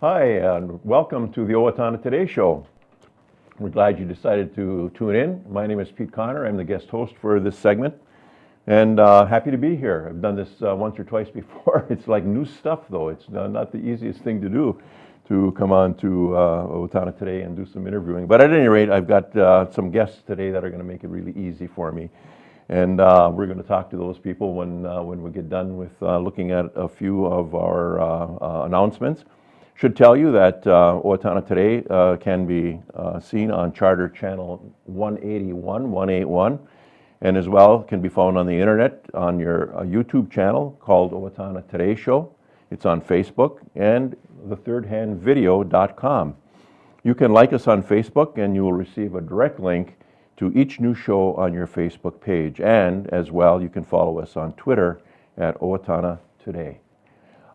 Hi, and welcome to the Owatonna Today Show. We're glad you decided to tune in. My name is Pete Connor. I'm the guest host for this segment, and happy to be here. I've done this once or twice before. It's like new stuff, though. It's not the easiest thing to do, to come on to Owatonna Today and do some interviewing. But at any rate, I've got some guests today that are going to make it really easy for me. And we're going to talk to those people when we get done with looking at a few of our announcements. Should tell you that Owatonna Today can be seen on Charter Channel 181, and as well can be found on the internet on your YouTube channel called Owatonna Today Show. It's on Facebook and thethirdhandvideo.com. You can like us on Facebook and you will receive a direct link to each new show on your Facebook page. And as well, you can follow us on Twitter at Owatonna Today.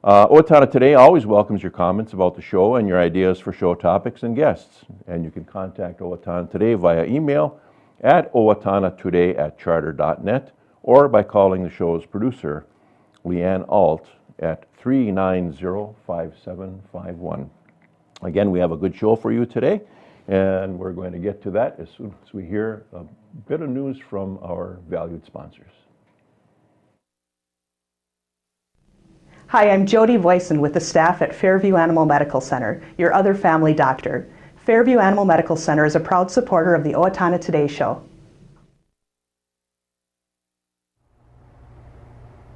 Owatonna Today always welcomes your comments about the show and your ideas for show topics and guests. And you can contact Owatonna Today via email at owatonnatoday@charter.net or by calling the show's producer, Leanne Alt, at 390-5751. Again, we have a good show for you today, and we're going to get to that as soon as we hear a bit of news from our valued sponsors. Hi, I'm Jody Voisin with the staff at Fairview Animal Medical Center, your other family doctor. Fairview Animal Medical Center is a proud supporter of the Owatonna Today Show.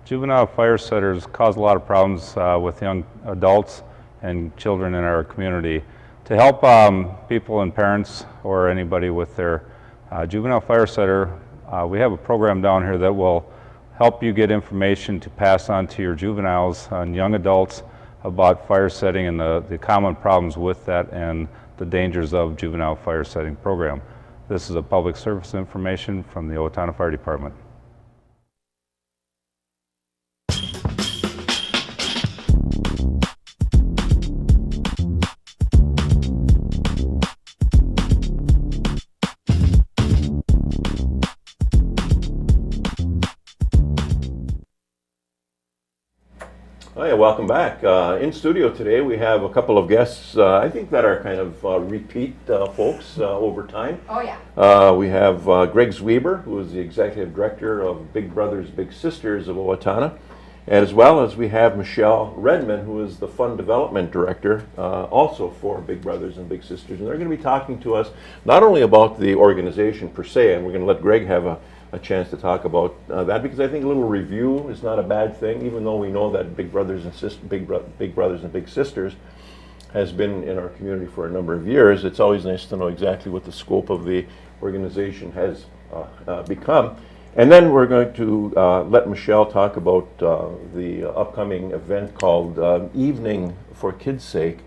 Juvenile fire setters cause a lot of problems with young adults and children in our community. To help people and parents or anybody with their juvenile fire setter, we have a program down here that will help you get information to pass on to your juveniles and young adults about fire setting and the common problems with that and the dangers of juvenile fire setting program. This is a public service information from the Owatonna Fire Department. Hi, welcome back. In studio today we have a couple of guests, I think that are kind of repeat folks over time. Oh yeah. We have Greg Zweber, who is the Executive Director of Big Brothers Big Sisters of Owatonna, and as well as we have Michelle Redman, who is the Fund Development Director also for Big Brothers and Big Sisters. And they're going to be talking to us not only about the organization per se, and we're going to let Greg have a chance to talk about that, because I think a little review is not a bad thing, even though we know that Big Brothers and Big Brothers and Big Sisters has been in our community for a number of years. It's always nice to know exactly what the scope of the organization has become. And then we're going to let Michelle talk about the upcoming event called Evening for Kids' Sake.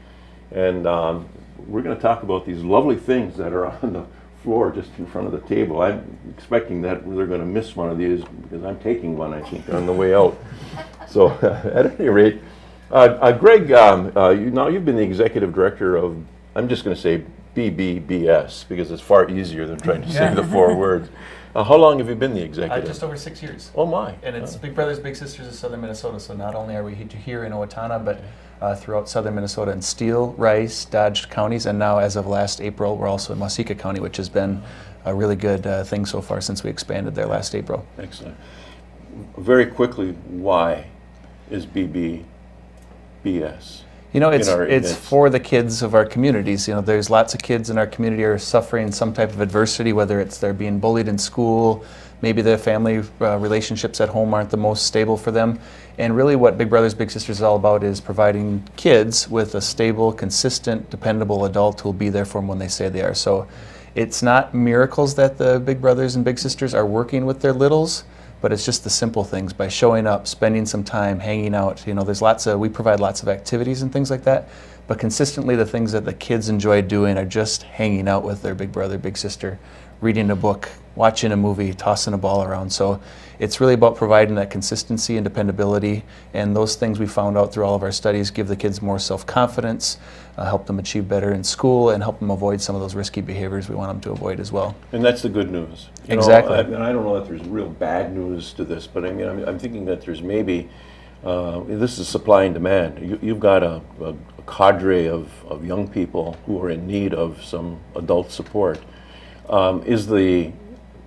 And we're going to talk about these lovely things that are on the floor just in front of the table. I'm expecting that they're going to miss one of these because I'm taking one, I think, on the way out. So at any rate, Greg, you've been the executive director of, I'm just going to say BBBS because it's far easier than trying to say the four words. How long have you been the executive? Just over 6 years. Oh my. And it's Big Brothers Big Sisters of Southern Minnesota, so not only are we here in Owatonna, but throughout southern Minnesota in Steele, Rice, Dodge counties, and now as of last April, we're also in Waseca County, which has been a really good thing so far since we expanded there last April. Excellent. Very quickly, why is BBBS? You know, it's for the kids of our communities. You know, there's lots of kids in our community are suffering some type of adversity, whether it's they're being bullied in school, maybe their family relationships at home aren't the most stable for them. And really what Big Brothers Big Sisters is all about is providing kids with a stable, consistent, dependable adult who will be there for them when they say they are. So it's not miracles that the Big Brothers and Big Sisters are working with their littles, but it's just the simple things by showing up, spending some time, hanging out. You know, we provide lots of activities and things like that, but consistently the things that the kids enjoy doing are just hanging out with their big brother, big sister, reading a book, watching a movie, tossing a ball around. So it's really about providing that consistency and dependability, and those things we found out through all of our studies give the kids more self-confidence, help them achieve better in school, and help them avoid some of those risky behaviors we want them to avoid as well. And that's the good news. Exactly. And I don't know that there's real bad news to this, but I mean, I'm thinking that there's maybe this is supply and demand. You've got a cadre of young people who are in need of some adult support.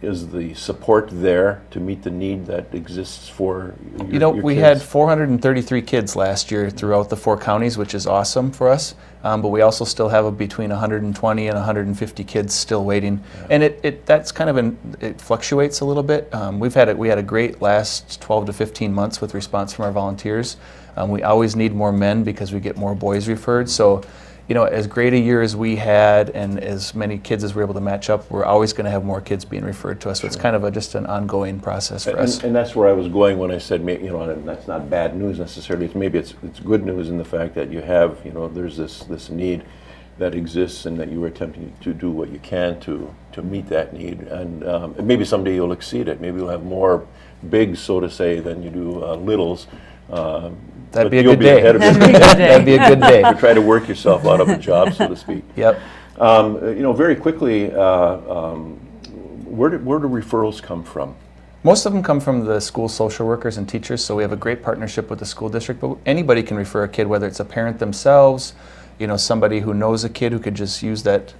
Is the support there to meet the need that exists for your we kids? had 433 kids last year throughout the 4 counties, which is awesome for us. But we also still have between 120 and 150 kids still waiting, and that's kind of it fluctuates a little bit. We had a great last 12 to 15 months with response from our volunteers. We always need more men because we get more boys referred. So, as great a year as we had and as many kids as we're able to match up, we're always going to have more kids being referred to us. So it's kind of just an ongoing process for us. And that's where I was going when I said, and that's not bad news necessarily. Maybe it's good news in the fact that you have, there's this need that exists, and that you were attempting to do what you can to meet that need. And maybe someday you'll exceed it. Maybe you'll have more bigs, so to say, than you do littles. That'd be a good day. That'd be a good day. You try to work yourself out of a job, so to speak. Yep. Very quickly, where do referrals come from? Most of them come from the school social workers and teachers, so we have a great partnership with the school district, but anybody can refer a kid, whether it's a parent themselves, somebody who knows a kid who could just use that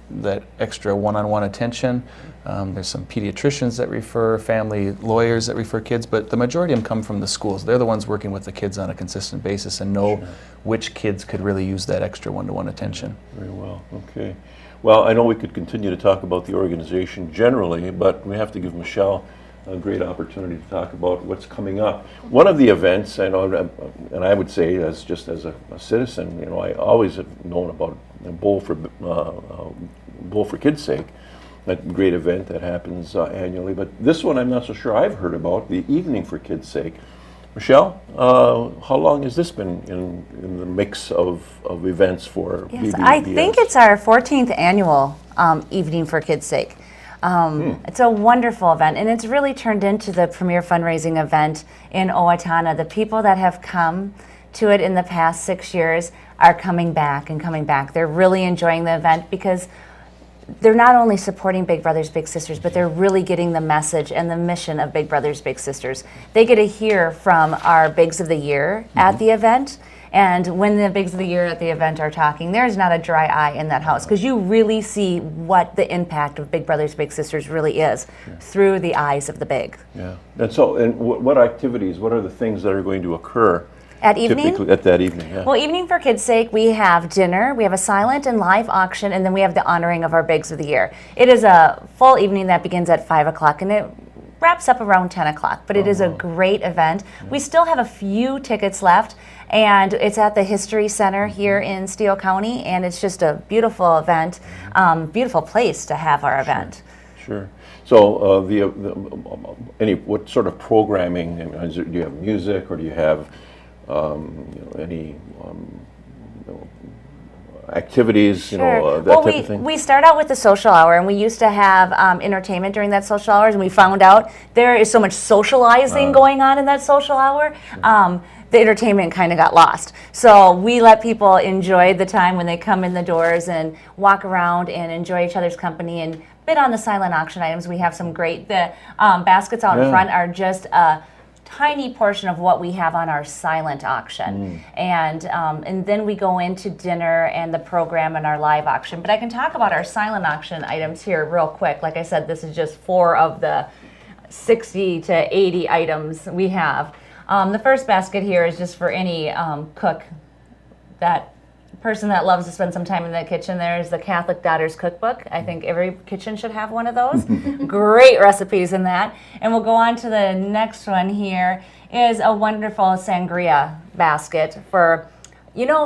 extra one-on-one attention. There's some pediatricians that refer, family lawyers that refer kids, but the majority of them come from the schools. They're the ones working with the kids on a consistent basis and know which kids could really use that extra one-to-one attention. Very well, okay. Well, I know we could continue to talk about the organization generally, but we have to give Michelle a great opportunity to talk about what's coming up. One of the events, I know, and I would say as a citizen, I always have known about Bowl for Kids' Sake, that great event that happens annually. But this one I'm not so sure I've heard about, the Evening for Kids' Sake. Michelle, how long has this been in the mix of events for Yes, BBDS? I think it's our 14th annual Evening for Kids' Sake. It's a wonderful event, and it's really turned into the premier fundraising event in Owatonna. The people that have come to it in the past 6 years are coming back and coming back. They're really enjoying the event because they're not only supporting Big Brothers Big Sisters, but they're really getting the message and the mission of Big Brothers Big Sisters. They get to hear from our Bigs of the Year at the event, and when the Bigs of the Year at the event are talking, there's not a dry eye in that house, because you really see what the impact of Big Brothers Big Sisters really is through the eyes of the Big. Yeah. And so, what activities, what are the things that are going to occur At evening? typically at that evening? Yeah. Well, Evening for Kids' Sake, we have dinner, we have a silent and live auction, and then we have the honoring of our Bigs of the Year. It is a full evening that begins at 5 o'clock, and it wraps up around 10 o'clock, but it is a great event. We still have a few tickets left, and it's at the History Center here in Steele County, and it's just a beautiful event, beautiful place to have our event. Sure. So, what sort of programming? Do you have music, or do you have any activities? That Well, type of thing. we start out with the social hour, and we used to have entertainment during that social hours, and we found out there is so much socializing going on in that social hour. The entertainment kind of got lost. So we let people enjoy the time when they come in the doors and walk around and enjoy each other's company and bid on the silent auction items. We have some great, the baskets out in front are just a tiny portion of what we have on our silent auction. And then we go into dinner and the program and our live auction. But I can talk about our silent auction items here real quick. Like I said, this is just 4 of the 60 to 80 items we have. The first basket here is just for any cook, that person that loves to spend some time in the kitchen. There's the Catholic Daughters Cookbook. I think every kitchen should have one of those. Great recipes in that. And we'll go on to the next one here is a wonderful sangria basket for,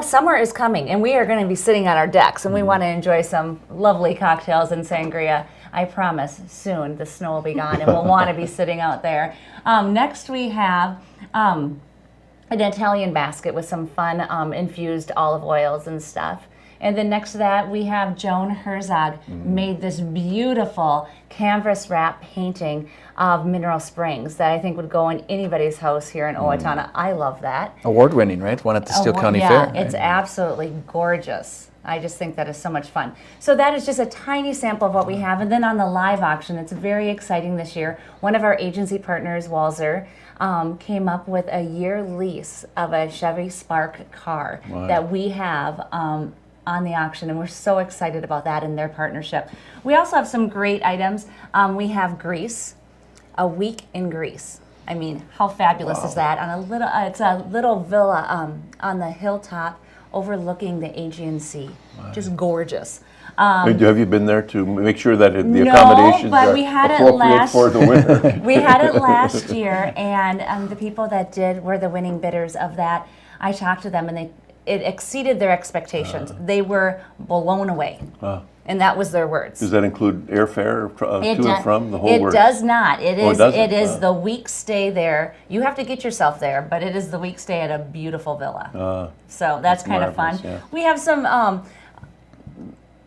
summer is coming and we are going to be sitting on our decks and we want to enjoy some lovely cocktails and sangria. I promise soon the snow will be gone and we'll want to be sitting out there. Next we have an Italian basket with some fun infused olive oils and stuff. And then next to that, we have Joan Herzog made this beautiful canvas wrap painting of Mineral Springs that I think would go in anybody's house here in Owatonna. I love that. Award-winning, right? Won at the Steele County Fair. Yeah, it's absolutely gorgeous. I just think that is so much fun. So that is just a tiny sample of what we have. And then on the live auction, it's very exciting this year. One of our agency partners, Walzer, came up with a year lease of a Chevy Spark car that we have on the auction, and we're so excited about that and their partnership. We also have some great items. We have Greece, a week in Greece. I mean, how fabulous is that? On a little, it's a little villa on the hilltop overlooking the Aegean Sea. Just gorgeous. Have you been there to make sure that the No, accommodations but are we had it appropriate last- for the winter? We had it last year, and the people that were the winning bidders of that. I talked to them, and it exceeded their expectations. They were blown away, and that was their words. Does that include airfare to and from the whole It works? does not. It is. doesn't? It is the week stay there. You have to get yourself there, but it is the week stay at a beautiful villa. So that's kind of fun. marvelous, yeah. We have some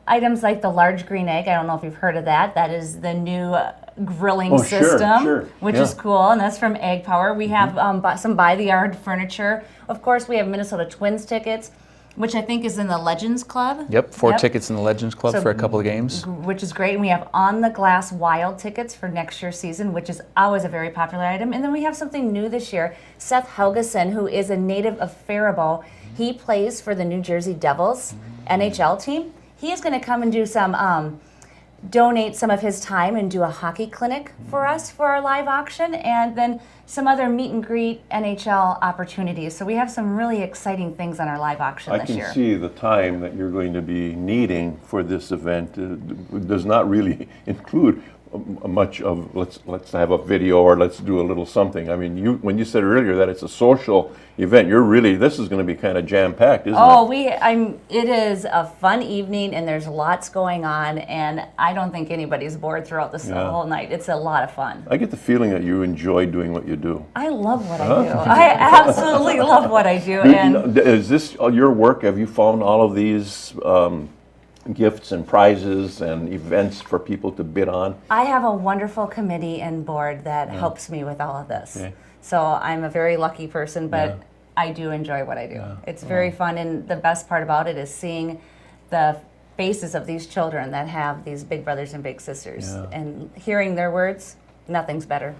items like the large green egg. I don't know if you've heard of that. That is the new grilling system, sure. which Yeah. is cool, and that's from Egg Power. We have some by the yard furniture. Of course, we have Minnesota Twins tickets, which I think is in the Legends Club. Yep, 4 tickets in the Legends Club So- for a couple of games. Which is great. And we have On the Glass Wild tickets for next year's season, which is always a very popular item. And then we have something new this year. Seth Helgeson, who is a native of Faribault, he plays for the New Jersey Devils NHL team. He is going to come and do some, donate some of his time and do a hockey clinic for us for our live auction, and then some other meet and greet NHL opportunities. So we have some really exciting things on our live auction I this can year. see the time that you're going to be needing for this event does not really include much of let's have a video or let's do a little something. I mean, when you said earlier that it's a social event, this is going to be kind of jam-packed, isn't it? It is a fun evening, and there's lots going on, and I don't think anybody's bored throughout the whole night. It's a lot of fun. I get the feeling that you enjoy doing what you do. I love what I do. I absolutely love what I do. And Is this your work? Have you found all of these gifts and prizes and events for people to bid on? I have a wonderful committee and board that helps me with all of this. Okay. So I'm a very lucky person, but I do enjoy what I do. It's very fun, and the best part about it is seeing the faces of these children that have these big brothers and big sisters, and hearing their words. Nothing's better.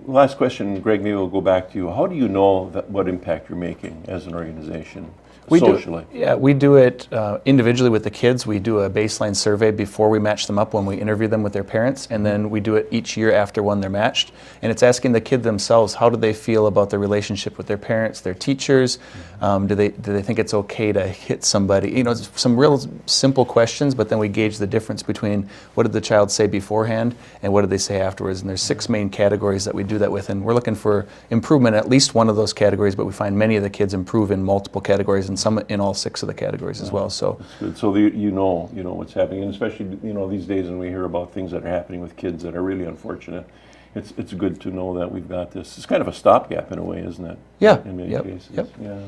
Last question, Greg, maybe we'll go back to you. How do you know what impact you're making as an organization? Socially? We do it individually with the kids. We do a baseline survey before we match them up when we interview them with their parents, and then we do it each year after when they're matched. And it's asking the kid themselves, how do they feel about their relationship with their parents, their teachers? Do they think it's okay to hit somebody? You know, some real simple questions, but then we gauge the difference between what did the child say beforehand and what did they say afterwards. And there's 6 main categories that we do that with, and we're looking for improvement in at least one of those categories, but we find many of the kids improve in multiple categories, and some in all 6 of the categories as well. So that's good. So you know what's happening, and especially these days when we hear about things that are happening with kids that are really unfortunate. It's good to know that we've got this. It's kind of a stopgap in a way, isn't it? Yeah. In many cases. Yep. Yeah.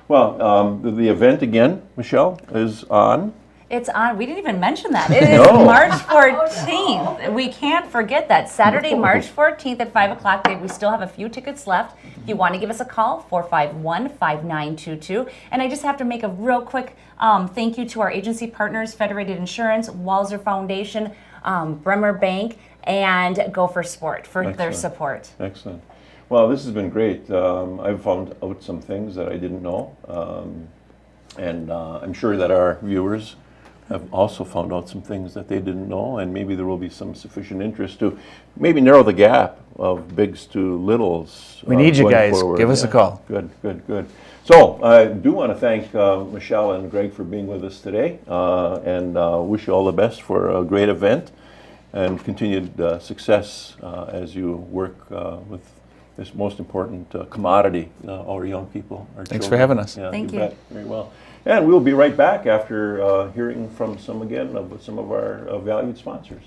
Well, the event again, Michelle, is on. It's on. We didn't even mention that. It is No. March 14th. We can't forget that. Saturday, March 14th at 5 o'clock. We still have a few tickets left. If you want to give us a call, 451-5922. And I just have to make a real quick thank you to our agency partners, Federated Insurance, Walzer Foundation, Bremer Bank, and Gopher Sport for their support. Excellent. Well, this has been great. I've found out some things that I didn't know. And I'm sure that our viewers have also found out some things that they didn't know, and maybe there will be some sufficient interest to maybe narrow the gap of bigs to littles. we need you going guys. forward. Give us a call. Good. So I do want to thank Michelle and Greg for being with us today, and wish you all the best for a great event and continued success as you work with this most important commodity, our young people, our Thanks children. for having us. Yeah, Thank you. bet. Very well. And we'll be right back after hearing from some of our valued sponsors.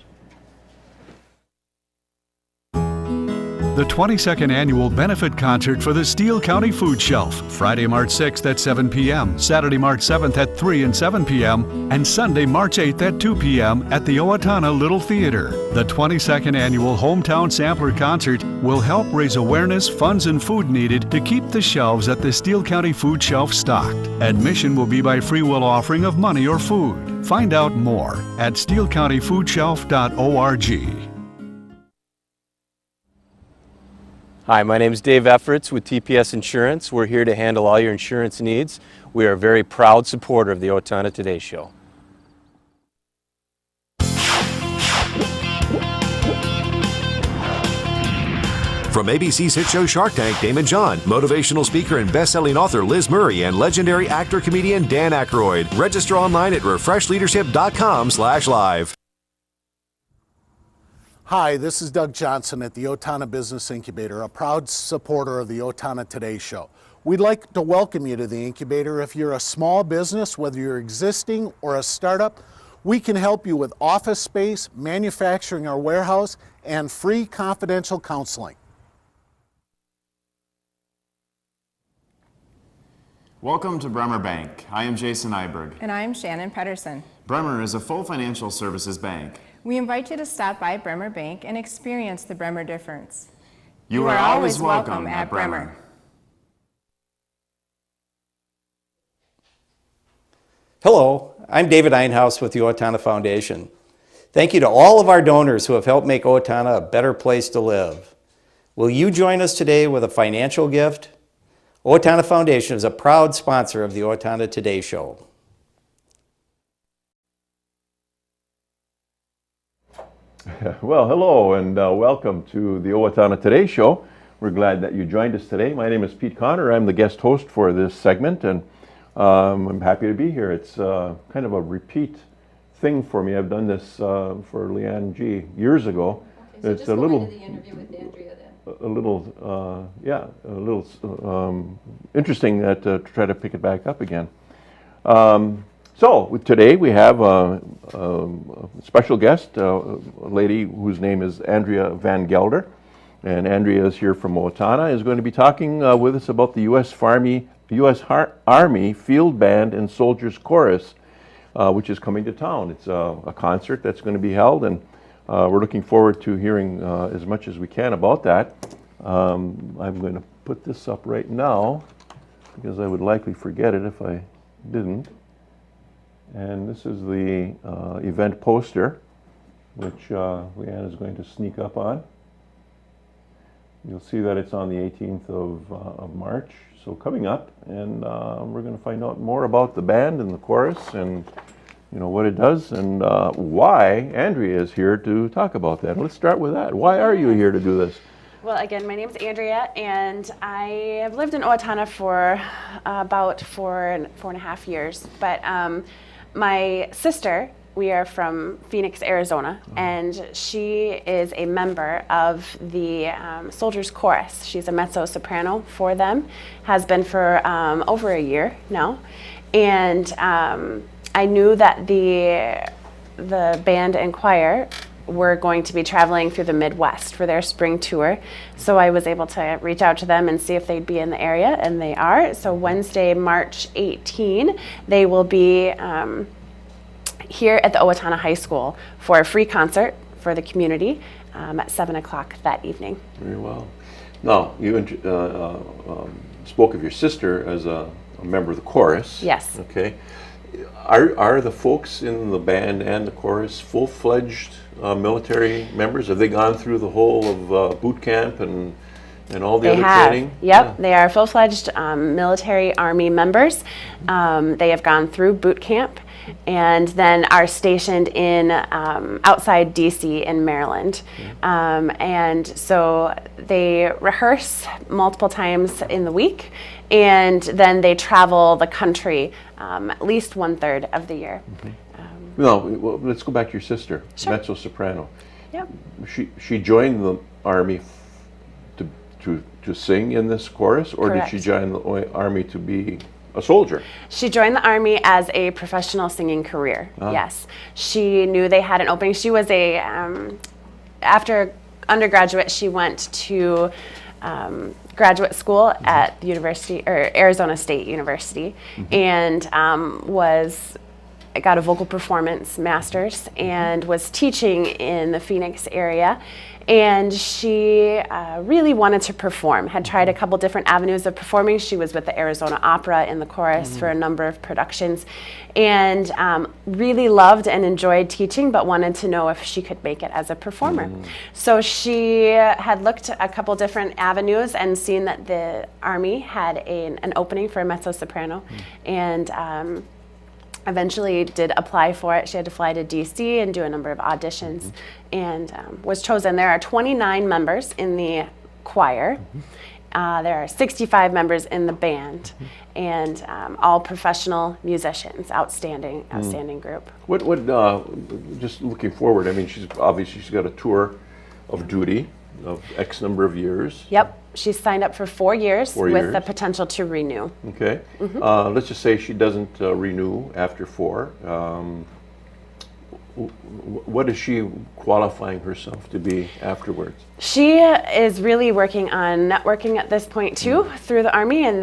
The 22nd Annual Benefit Concert for the Steele County Food Shelf, Friday, March 6th at 7 p.m., Saturday, March 7th at 3 and 7 p.m., and Sunday, March 8th at 2 p.m. at the Owatonna Little Theater. The 22nd Annual Hometown Sampler Concert will help raise awareness, funds, and food needed to keep the shelves at the Steele County Food Shelf stocked. Admission will be by free will offering of money or food. Find out more at steelecountyfoodshelf.org. Hi, my name is Dave Efforts with TPS Insurance. We're here to handle all your insurance needs. We are a very proud supporter of the Owatonna Today Show. From ABC's hit show Shark Tank, Damon John, motivational speaker and best-selling author Liz Murray, and legendary actor-comedian Dan Aykroyd. Register online at refreshleadership.com/live. Hi, this is Doug Johnson at the Owatonna Business Incubator, a proud supporter of the Owatonna Today Show. We'd like to welcome you to the incubator. If you're a small business, whether you're existing or a startup, we can help you with office space, manufacturing or warehouse, and free confidential counseling. Welcome to Bremer Bank. I am Jason Iberg. And I'm Shannon Pedersen. Bremer is a full financial services bank. We invite you to stop by Bremer Bank and experience the Bremer difference. You are always welcome at Bremer. Hello, I'm David Einhaus with the Owatonna Foundation. Thank you to all of our donors who have helped make Owatonna a better place to live. Will you join us today with a financial gift? Owatonna Foundation is a proud sponsor of the Owatonna Today Show. Well, hello and welcome to the Owatonna Today Show. We're glad that you joined us today. My name is Pete Connor. I'm the guest host for this segment, and I'm happy to be here. It's kind of a repeat thing for me. I've done this for Leanne G years ago. Okay, so it's a little the interview with Andrea then. A little interesting to try to pick it back up again. So today we have a special guest, a lady whose name is Andrea Van Gelder, and Andrea is here from Owatonna, is going to be talking with us about the U.S. Army Field Band and Soldiers Chorus, which is coming to town. It's a concert that's going to be held, and we're looking forward to hearing as much as we can about that. I'm going to put this up right now because I would likely forget it if I didn't. And this is the event poster, which Leanne is going to sneak up on. You'll see that it's on the 18th of March, so coming up, and we're going to find out more about the band and the chorus and what it does and why Andrea is here to talk about that. Let's start with that. Why are you here to do this? Well, again, my name is Andrea, and I have lived in Owatonna for about four and a half years. But my sister, we are from Phoenix, Arizona, and she is a member of the Soldiers Chorus. She's a mezzo-soprano for them, has been for over a year now. And I knew that the band and choir were going to be traveling through the Midwest for their spring tour. So I was able to reach out to them and see if they'd be in the area, and they are. So Wednesday, March 18, they will be here at the Owatonna High School for a free concert for the community at 7 o'clock that evening. Very well. Now, you spoke of your sister as a member of the chorus. Yes. Okay. Are the folks in the band and the chorus full-fledged military members? Have they gone through the whole of boot camp and all the other training? Yep, yeah. They are full-fledged military Army members. They have gone through boot camp and then are stationed in outside DC in Maryland. And so they rehearse multiple times in the week, and then they travel the country at least 1/3 of the year. Well, let's go back to your sister, Sure. mezzo-soprano. Yep. She joined the Army to sing in this chorus, or Correct. did she join the Army to be a soldier? She joined the Army as a professional singing career, yes. She knew they had an opening. She was after undergraduate, she went to graduate school at the University or Arizona State University, and got a vocal performance master's and was teaching in the Phoenix area. And she really wanted to perform, had tried a couple different avenues of performing. She was with the Arizona Opera in the chorus for a number of productions, and really loved and enjoyed teaching, but wanted to know if she could make it as a performer. So she had looked a couple different avenues and seen that the Army had an opening for a mezzo-soprano, and eventually did apply for it. She had to fly to DC and do a number of auditions, and was chosen. There are 29 members in the choir. There are 65 members in the band, and all professional musicians. Outstanding group. What just looking forward, I mean, she's got a tour of duty of X number of years. Yep. She's signed up for 4 years with the potential to renew. Okay. Let's just say she doesn't renew after 4. What is she qualifying herself to be afterwards? She is really working on networking at this point too, through the Army, and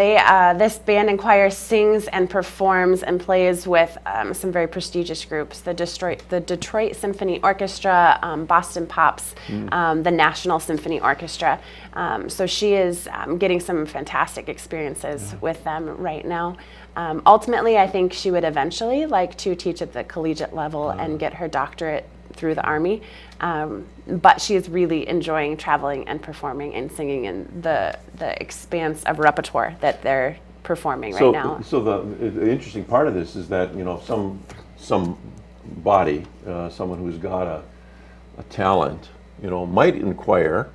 this band and choir sings and performs and plays with some very prestigious groups: the Detroit Symphony Orchestra, Boston Pops, the National Symphony Orchestra. So she is getting some fantastic experiences with them right now. Ultimately, I think she would eventually like to teach at the collegiate level and get her doctorate through the Army. But she is really enjoying traveling and performing and singing in the expanse of repertoire that they're performing right now. So the interesting part of this is that, you know, somebody, someone who's got a talent, you know, might inquire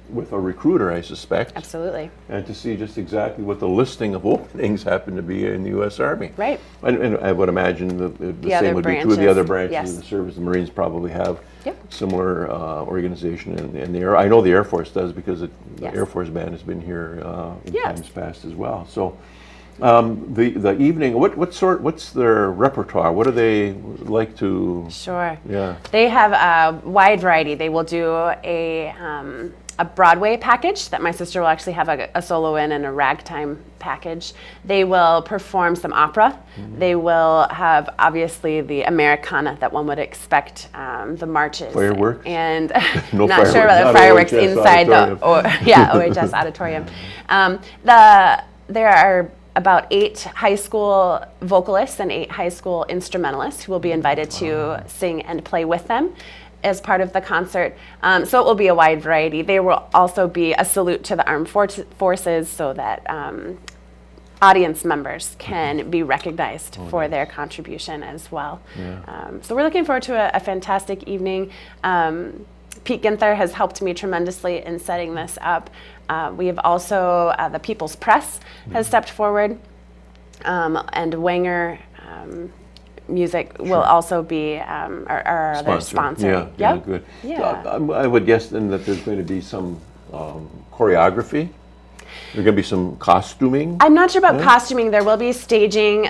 with a recruiter, I suspect. Absolutely. And to see just exactly what the listing of openings happen to be in the U.S. Army. Right. And I would imagine the same would be true of the other branches of the service. The Marines probably have similar organization in the Air. I know the Air Force does, because the Air Force Band has been here in times past as well. So the evening, what's their repertoire? What do they like to? Sure. Yeah. They have a wide variety. They will do a Broadway package that my sister will actually have a solo in, and a ragtime package. They will perform some opera. They will have, obviously, the Americana that one would expect, the marches. Fireworks? And No not sure about the fireworks inside the OHS auditorium. There are about 8 high school vocalists and 8 high school instrumentalists who will be invited to sing and play with them as part of the concert. So it will be a wide variety. There will also be a salute to the armed forces, so that audience members can be recognized for their contribution as well. So we're looking forward to a fantastic evening. Pete Connortalks has helped me tremendously in setting this up. We have also, the People's Press has stepped forward, and Wanger Music will also be our other sponsor. Yeah, good. Yeah. So I would guess then that there's going to be some choreography. There's going to be some costuming. I'm not sure about costuming. There will be staging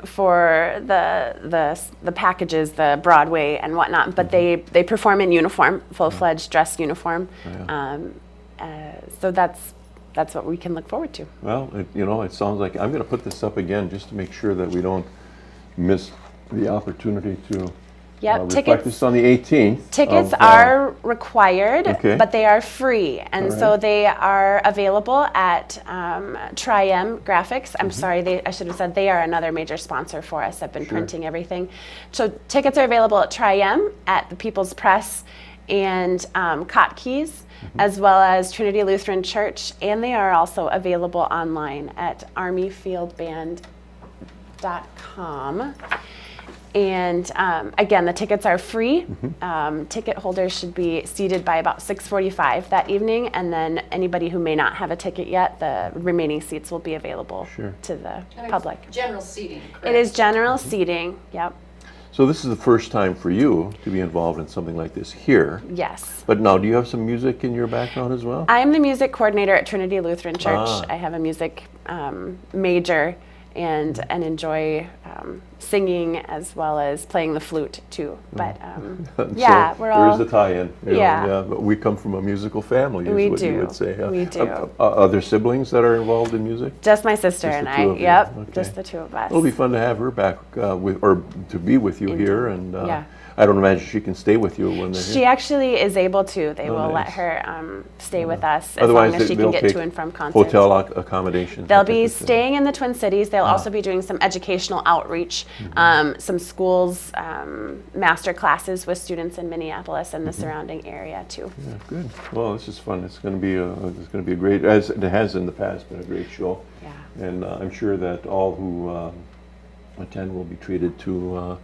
for the packages, the Broadway and whatnot. But they perform in uniform, full-fledged dress uniform. So that's what we can look forward to. Well, it sounds like I'm going to put this up again just to make sure that we don't miss the opportunity to reflect this on the 18th. Tickets are required, but they are free, and All so right. they are available at Tri-M Graphics. I'm sorry, I should have said they are another major sponsor for us. I've been printing everything. So tickets are available at Tri-M, at the People's Press, and Kotke's, as well as Trinity Lutheran Church, and they are also available online at armyfieldband.com. And again, the tickets are free. Ticket holders should be seated by about 6:45 that evening, and then anybody who may not have a ticket yet, the remaining seats will be available to the public. General seating, correct? It is general seating, yep. So this is the first time for you to be involved in something like this here. Yes. But now, do you have some music in your background as well? I'm the music coordinator at Trinity Lutheran Church. I have a music major and enjoy singing as well as playing the flute too. But yeah, so we're all. There is the tie-in. Yeah. But we come from a musical family, is We what do. you would say. We do. Are there siblings that are involved in music? Just my sister Just and the I. two of you. Yep, Okay. just the two of us. It'll be fun to have her back or to be with you here, and yeah. I don't imagine she can stay with you when they're She here. actually is able to. They will let nice. her stay with us as Otherwise, long as she can they'll get take to and from concerts. hotel accommodations. They'll that type be of thing. staying in the Twin Cities. They'll also be doing some educational outreach, some schools, master classes with students in Minneapolis and the surrounding area too. Yeah, good. Well, this is fun. It's going to be a great, as it has in the past, been a great show. Yeah. And I'm sure that all who attend will be treated to,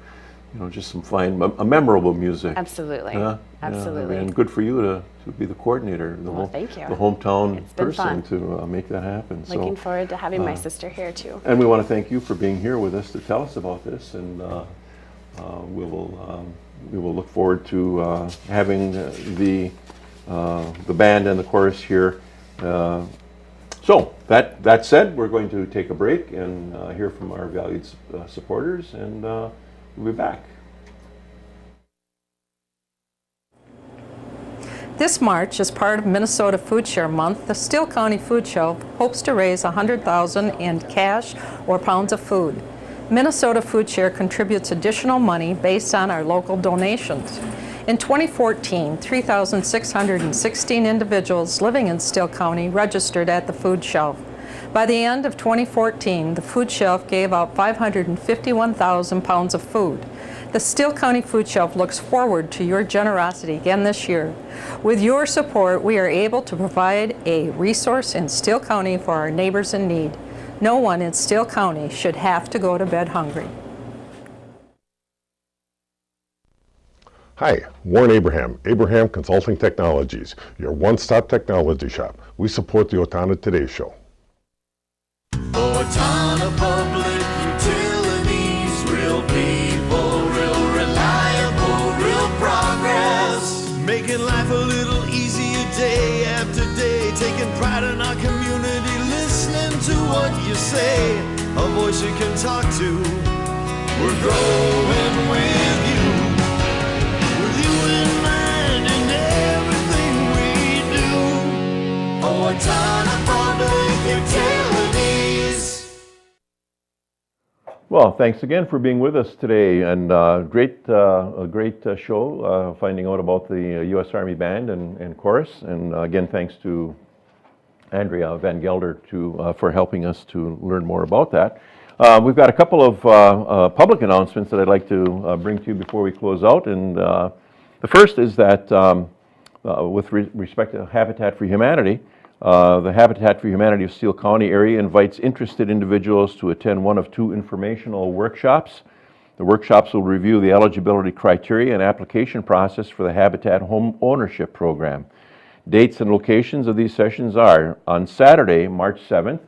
just some fine, a memorable music. Absolutely. Absolutely. And good for you to be the coordinator, thank you. the hometown It's been person fun. to make that happen. Looking forward to having my sister here too. And we want to thank you for being here with us to tell us about this, and we will look forward to having the band and the chorus here. So that said, we're going to take a break and hear from our valued supporters, and we'll be back. This March, as part of Minnesota Food Share Month, the Steele County Food Shelf hopes to raise $100,000 in cash or pounds of food. Minnesota Food Share contributes additional money based on our local donations. In 2014, 3,616 individuals living in Steele County registered at the food shelf. By the end of 2014, the food shelf gave out 551,000 pounds of food. The Steele County Food Shelf looks forward to your generosity again this year. With your support, we are able to provide a resource in Steele County for our neighbors in need. No one in Steele County should have to go to bed hungry. Hi, Warren Abraham, Abraham Consulting Technologies, your one-stop technology shop. We support the Owatonna Today Show. Owatonna Public Utilities, real people, real reliable, real progress. Making life a little easier day after day, taking pride in our community, listening to what you say, a voice you can talk to. We're growing with you. Owatonna Public Utilities. Well, thanks again for being with us today, and a great show, finding out about the U.S. Army Band and Chorus, and again, thanks to Andrea Van Gelder for helping us to learn more about that. We've got a couple of public announcements that I'd like to bring to you before we close out, and the first is that with respect to Habitat for Humanity, the Habitat for Humanity of Steele County area invites interested individuals to attend one of two informational workshops. The workshops will review the eligibility criteria and application process for the Habitat Home Ownership Program. Dates and locations of these sessions are on Saturday, March 7th,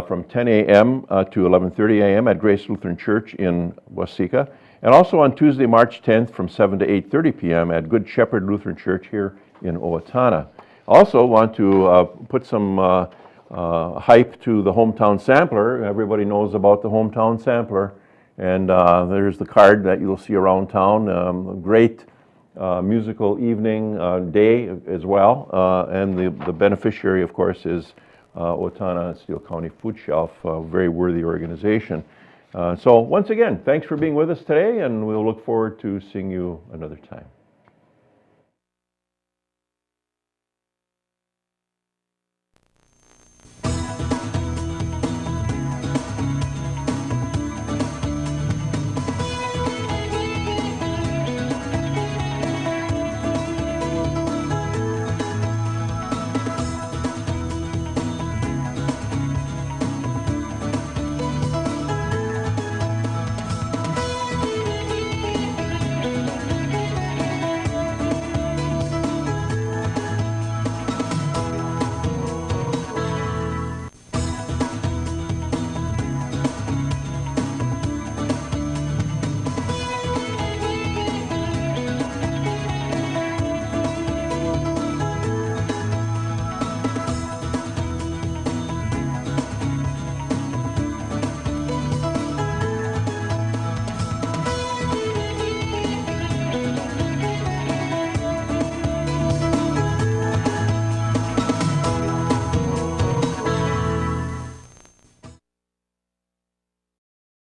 from 10 a.m. to 11:30 a.m. at Grace Lutheran Church in Waseca, and also on Tuesday, March 10th, from 7 to 8:30 p.m. at Good Shepherd Lutheran Church here in Owatonna. Also want to put some hype to the Hometown Sampler. Everybody knows about the Hometown Sampler, and there's the card that you'll see around town. A great musical evening day as well, and the beneficiary, of course, is Owatonna Steele County Food Shelf, a very worthy organization. So once again, thanks for being with us today, and we'll look forward to seeing you another time.